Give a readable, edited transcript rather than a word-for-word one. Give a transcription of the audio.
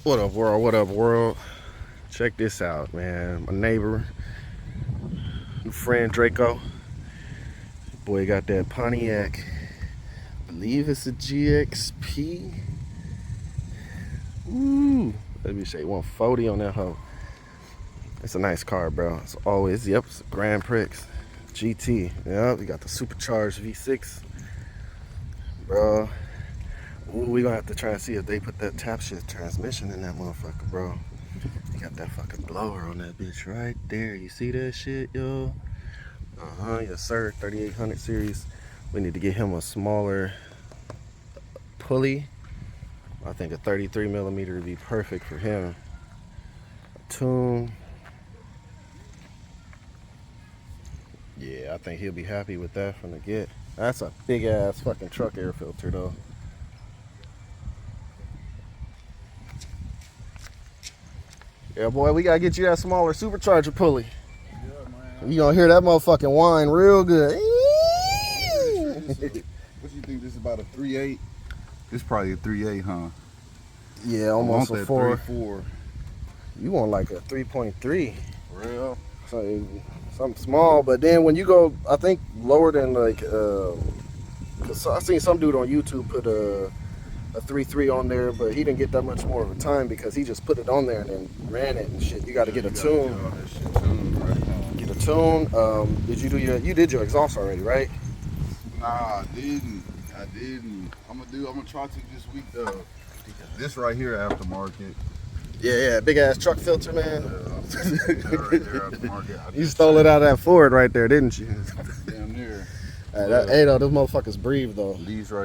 What up, world? What up, world? Check this out, man. My neighbor, new friend Draco. Boy got that Pontiac. I believe it's a GXP. Ooh, let me say 140 on that hoe. It's a nice car, bro. It's always, yep, it's a grandpix GT. Yep, we got the supercharged V6, bro. Ooh, we gonna have to try and see if they put that tap shift transmission in that motherfucker, bro. You got that fucking blower on that bitch right there. You see that shit, yo? Yes sir, 3800 series. We need to get him a smaller pulley. I think a 33 millimeter would be perfect for him. A tune. Yeah, I think he'll be happy with that from the get. That's a big ass fucking truck air filter though. Yeah, boy, we gotta get you that smaller supercharger pulley. Yeah, man. You gonna hear that motherfucking whine real good. What you think? This is about a 3.8? This probably a 3.8, huh? Yeah, almost I want a that 4. 3.4. You want like a 3.3. For real? So something small, but then when you go, I think lower than like, cause I seen some dude on YouTube put a 3.3 on there, but he didn't get that much more of a time because he just put it on there and then ran it and shit. You got to get a tune. Get all that shit tuned, right? Get a tune. Did you do you did your exhaust already, right? Nah, I didn't. I'm gonna try to this week though. This right here aftermarket. Yeah, big ass truck filter, man. That right there aftermarket. You stole it out of that Ford right there, didn't you? Damn near. Hey, though, those motherfuckers breathe though. These right